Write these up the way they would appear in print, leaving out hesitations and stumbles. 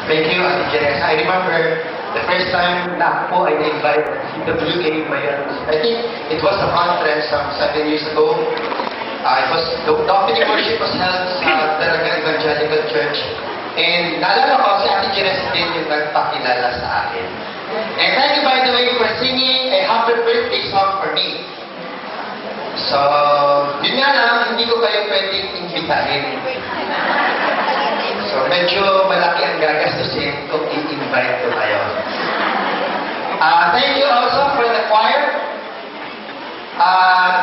Thank you, Ate Jess. I remember the first time na ako po ay na-invite CWA Bayan. I think it was a conference 7 years ago. The opening worship was held sa Daraga Evangelical Church. And naalala ko si Ate Jess din yung nagpakilala sa akin. And thank you, by the way, for singing a happy birthday song for me. So, yun nga lang, hindi ko kayo pwedeng imbitahin. So, medyo malaki ang gagastusin kung i-invite ko kayo. Thank you also for the choir.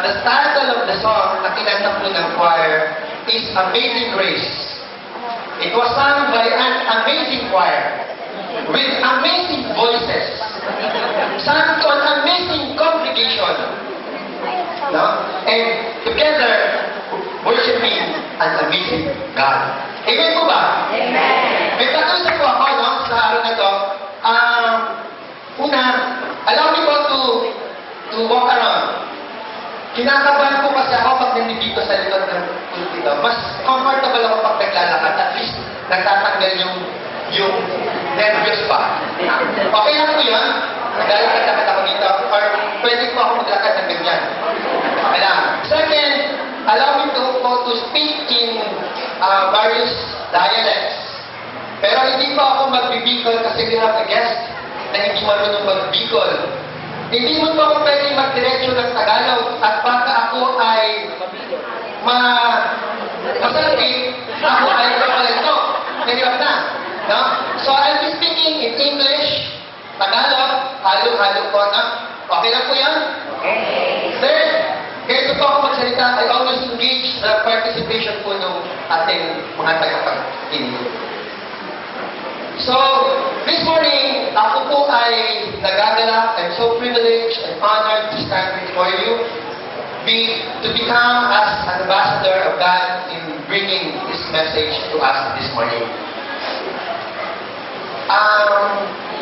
The title of the song na kinanta po ng choir is Amazing Grace. It was sung by an amazing choir with amazing voices, sung to an amazing congregation, no? And together worshiping an amazing God. Amen po ba? Amen. May pag-usap po ako, no, sa araw na to. Una, allow me po to walk around. Kinakabahan po kasi ako pag nandito sa likod ng pulpito. Mas comfortable ako pag naglalakad. At least, nagtatanggal yung nervous pa. Okay lang po yun? Maglalakad-lakad ako dito. Or pwede po ako maglakad ng ganyan. Okay lang. Second, allow me to speak in various dialects. Pero hindi pa ako magbibicol kasi we have a guest na hindi marunong magbicol. Hindi mo pa ako pwedeng magdiretso ng Tagalog at baka ako ay masarapin, ako ay kapalento. Mahirap na. No? So I'll be speaking in English, Tagalog, halo-halo po. No? Okay lang po yan? Third, kaya po ako magsalita, I always engage the participation po ng ating mga tagapag-inig. So, this morning, ako po ay nagagalak. I'm so privileged and honored to stand before you, to become as an ambassador of God in bringing this message to us this morning.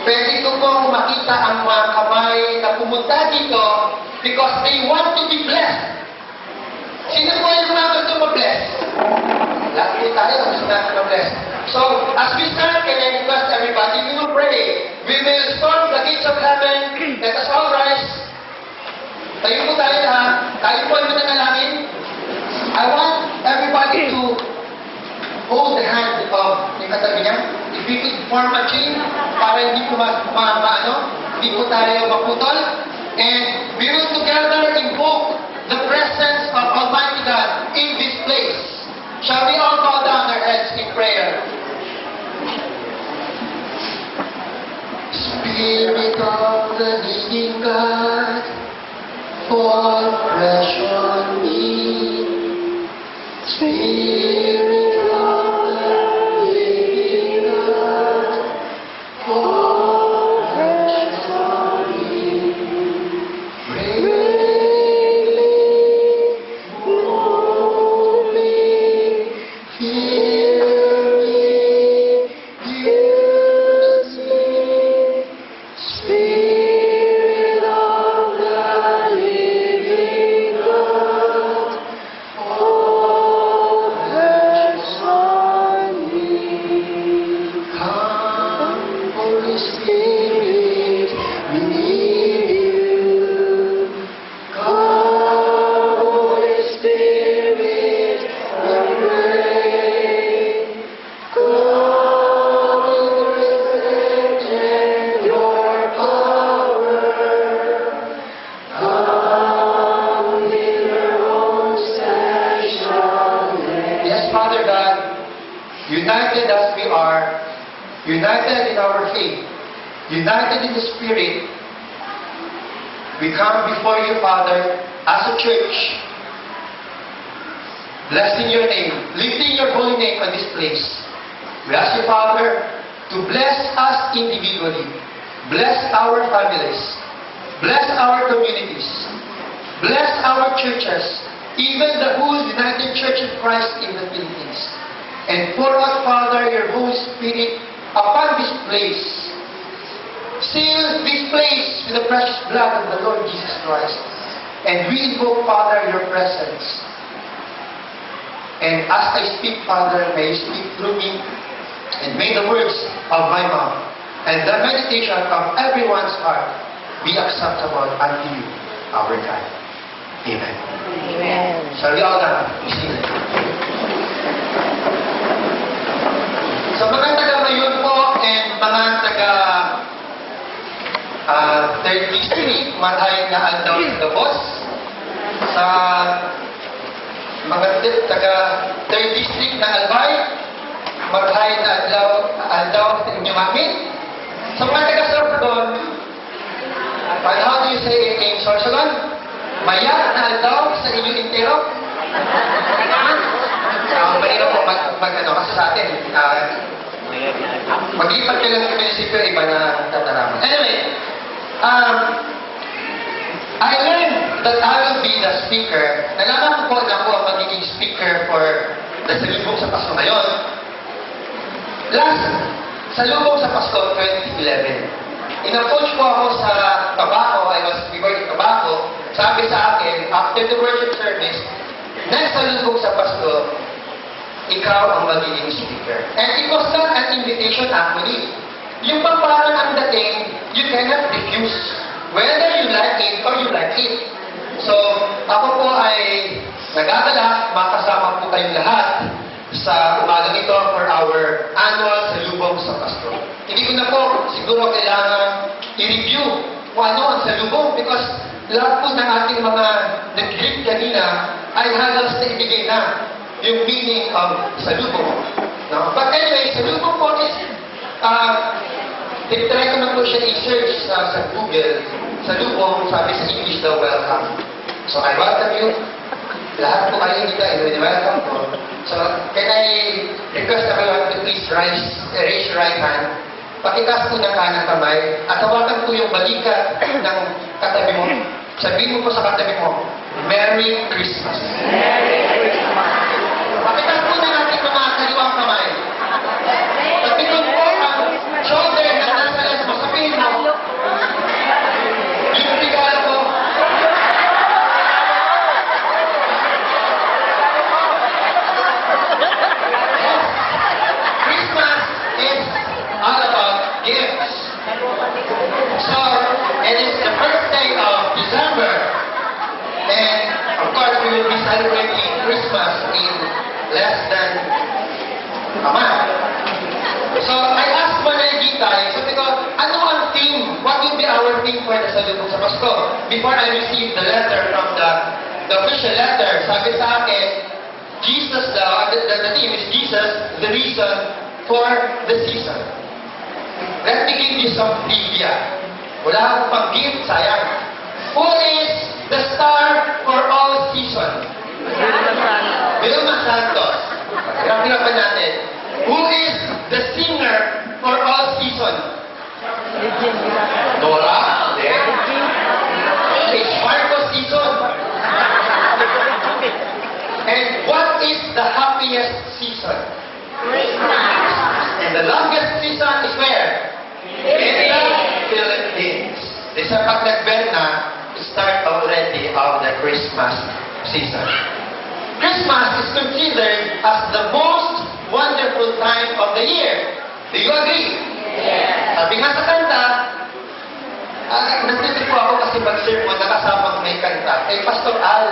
Pwede ko pong makita ang mga kamay na pumunta dito because they want to be blessed. Sino po yung mga gusto ma-bless? Lahat po tayo gusto natin ma-bless. So, as we stand, can I request everybody, we will pray. We will storm the gates of heaven. Let us all rise. Tayo po tayo lahat. Tayo po ay mananalangin. I want everybody to hold the hand of yung katabi niya. If we could form a chain para hindi po hindi po tayo maputol. And we will together invoke the presence of Almighty God in this place. Shall we all bow down our heads in prayer? Spirit of the living God, fall fresh on me. Spirit of the living God, fall fresh on me. Bring me, move me, heal me, use me. Spirit of the living God, fall fresh on me. Come, Holy Spirit, we need you. Come, Holy Spirit, we pray. Come, reflect your power. Come in your own special way. Yes, Father God, united as we are, united in our faith, united in the Spirit, we come before you, Father, as a church, blessing your name, lifting your holy name on this place. We ask you, Father, to bless us individually, bless our families, bless our communities, bless our churches, even the whole United Church of Christ in the Philippines. And pour out, Father, your Holy Spirit upon this place. Seal this place with the precious blood of the Lord Jesus Christ. And we invoke, Father, your presence. And as I speak, Father, may you speak through me. And may the words of my mouth and the meditation of everyone's heart be acceptable unto you, our God. Amen. Amen. Shall we all now be seated? So mga taga-Mayon po and mga taga 3rd District, marhay na aldaw sa Davos. Sa mga taga 3rd District na Albay, marhay na aldaw sa inyong amin. Sa mga taga Sorsogon, how do you say in Sorsogon? Maya na aldaw sa inyong intero? Mahirap po kasi sa atin, maglipat ka lang sa munisipyo, iba na tataraman. Anyway, I learned that I will be the speaker. Nalaman ko po na ako ang magiging speaker for the Salubong sa Pasko ngayon. Last Salubong sa Pasko 2011. In-approach po ako sa Tabaco, we were in Tabaco. Sabi sa akin, after the worship service, next Salubong sa Pasko, ikaw ang magiging speaker. And it was not an invitation actually. Yung parang ang dating, you cannot refuse. Whether you like it or you like it. So, ako po ay nagagalak, makasama po kayong lahat sa umagang ito for our annual Salubong sa Pasko. Hindi ko na po siguro kailangan i-review kung ano ang salubong because lahat po ng ating mga nag-greet kanina ay halos na ibigay na yung meaning of salubong. No? But anyway, salubong po is, try ko na po siya i-search sa Google. Salubong, sabi sa English daw, welcome. So I welcome you. Lahat po kayo dito, and welcome po. So, can I request everyone to please raise your right hand? Pakitas po ng kanang kamay at hawakan po yung balikat ng katabi mo. Sabihin mo po sa katabi mo, Merry Christmas. Merry Christmas. Pakitas po ng ating mga kaliwang kamay. Tapikon po ang shoulder na nasa les mo. Sabihin mo, yung regalo ko, Christmas is all about gifts. So, it is the first day of December. And, of course, we will be celebrating Christmas in less than a month. So, I asked Manay Gitay, sabi ko, ano ang theme? What will be our theme for the Salubong sa Pasko? Before I received the letter from the official letter, sabi sa akin, Jesus daw, the theme is Jesus, the reason for the season. Let me give you some trivia. Wala akong pang-gift, sayang. Who is the star for all season? Vilma Santos. Hirap-hirapan natin. Who is the singer for all season? Nora? It's Marcos season. And what is the happiest season? Christmas. And the longest season is where? In the Philippines. Di sa pag nag-bend na, start already of the Christmas season. Christmas is considered as the most wonderful time of the year. Do you agree? Yes. Sabi nga sa kanta, nandito po ako kasi mag-sermon, nakasamang may kanta, kay Pastor Al.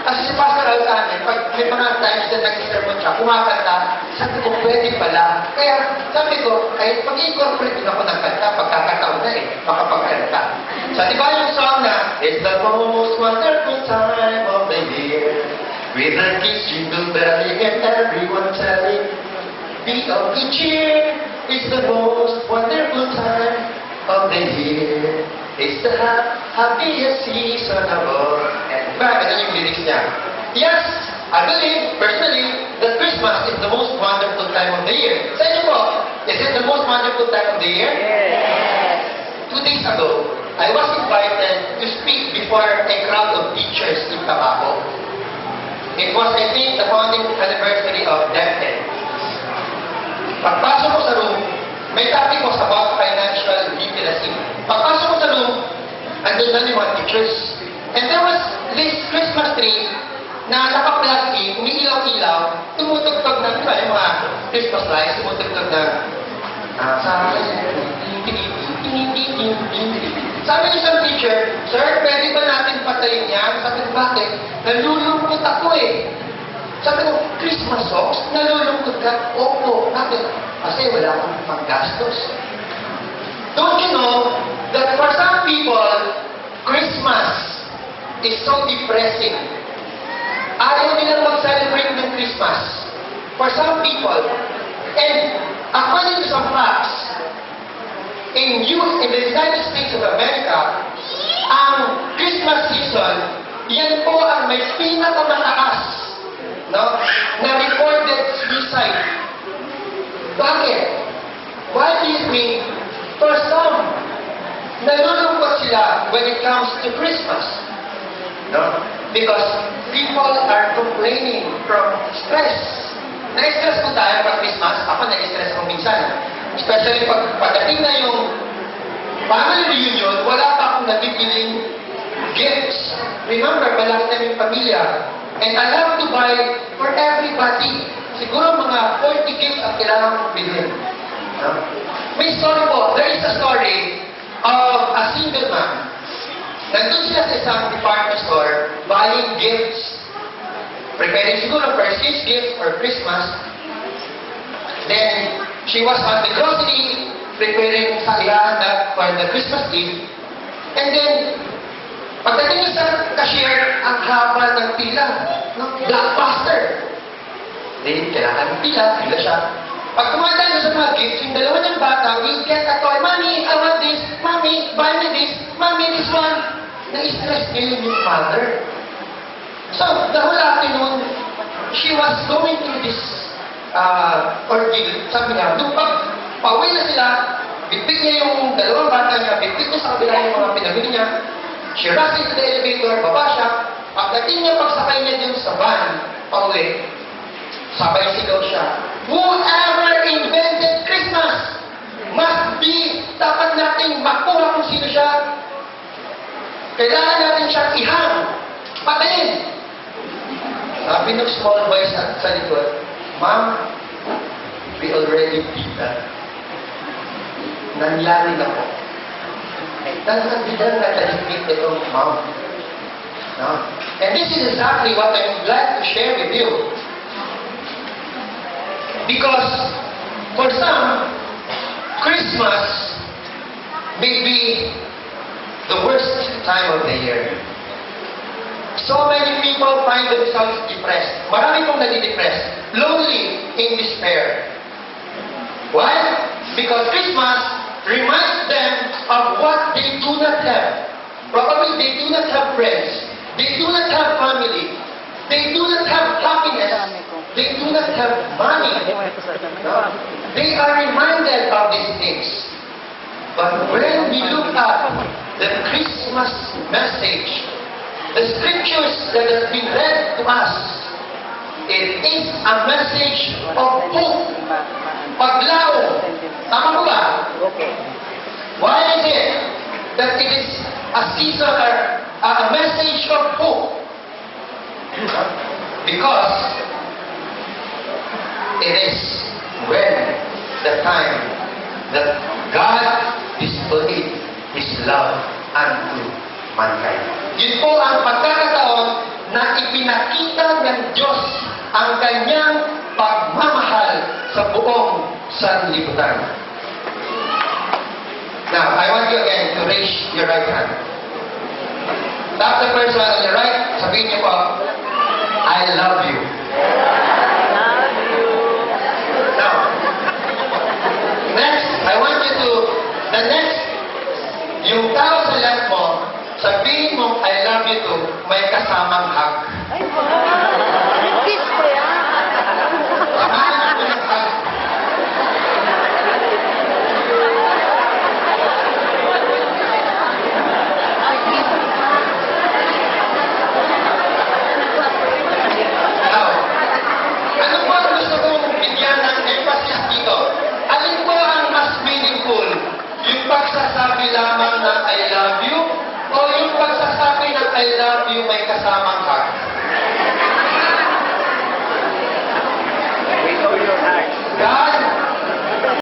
Kasi si Pastor Al sa amin, pag may mga times na nag-sermon siya, kumakanta, sabi ko, pwede pala. Kaya sabi ko, kahit mag-incorporate din ako ng kanta, pagkakataon na makapagkanta. So, di ba yung song na, it's the most wonderful time of the year, with the kids jingle belling and everyone telling, be of good cheer, it's the most wonderful time of the year. It's the happiest season of all. And diba, ganun yung lyrics niya. Yes, I believe, personally, that Christmas is the most wonderful time of the year. Sa inyo po, is it the most wonderful time of the year? Yes. 2 days ago, I was invited to speak before a crowd of teachers in Tabaco. It was, I think, the founding anniversary of DepEd. Pagpasok ko sa room, may topic was about financial literacy. Pagpasok ko sa room, andun na yung mga teachers. And there was this Christmas tree na naka-plug in, umiilaw-ilaw, tumutugtog ng, yung mga Christmas lights, tumutugtog ng Sabi ko, Christmas songs? Nalulungkot ka? Opo. Bakit? Kasi wala kang panggastos. Don't you know that for some people, Christmas is so depressing. Ayaw nilang mag-celebrate ng Christmas. For some people. And according to some facts, in the United States of America, ang Christmas season, yan po ang may pinakamataas, no, na recorded suicide. Bakit? Why do you think, for some, nalulungkot sila when it comes to Christmas? No? Because people are complaining from stress. Na-stress po tayo pag Christmas. Ako na-stress ako minsan. Especially pagdating na yung family reunion, wala pa akong nabibiling gifts. Remember, malaki na yung pamilya. And I have to buy for everybody. Siguro mga 40 gifts ang kailangan kong bilhin. No? May story po. There is a story of a single man. Nandun sila sa isang department store buying gifts. Preparing siguro for his gifts for Christmas. Then, she was on the grocery preparing sa ihahanda for the Christmas Eve. And then, pagdating niya sa cashier, ang haba ng pila. No? Blockbuster. Then, kailangan ng pila siya. Pag kumanda niya sa mga gifts, yung dalawa ng bata will get a toy. Mommy, I want this. Mommy, buy me this. Mommy, this one. Na-stress niya yung mother. So, the whole afternoon, she was going through this ordeal. Sabi niya, nung pauwi na sila, bitbit niya yung dalawang bata niya, bitbit niya sa kabila yung mga pinabili niya. She rushed into the elevator, baba siya. Pagdating niya, pagsakay niya dun sa van, pauwi, sabay sigaw siya. Whoever invented Christmas must be, dapat natin makuha kung sino siya. Kailangan natin siyang ihang, patayin. Sabi ng small voice sa likod, Ma'am, we already did that. Nangyari na po. Nagsabihan na talipit itong ma'am. No? And this is exactly what I'm glad to share with you. Because for some, Christmas may be the worst time of the year. So many people find themselves depressed. Marami pong nadidepressed. Lonely, in despair. Why? Because Christmas reminds them of what they do not have. Probably they do not have friends. They do not have family. They do not have happiness. They do not have money. No? They are reminded of these things. But when we look at the Christmas message, the scriptures that have been read to us, it is a message of hope. Paglao. Tama po ba? Okay. Why is it that it is a season or a message of hope? Because it is when the time that God displayed His love unto mankind. Yun po ang pagkakataon na ipinakita ng Diyos ang kanyang pagmamahal sa buong sanlibutan. Now, I want you again to raise your right hand. Tap the person on your right, sabihin niyo po, I love you. Now, next, I want you to, yung tao sa left mo, sabihin mo, I love you too, may kasamang hug. Ay, kiss ko yan. Samahan mo ng hug. Now, ano po ang gusto kong bigyan ng emphasis dito? Alin po ang mas meaningful? Yung pagsasabi lamang ng I love you o yung pagsasabi ng I love you may kasama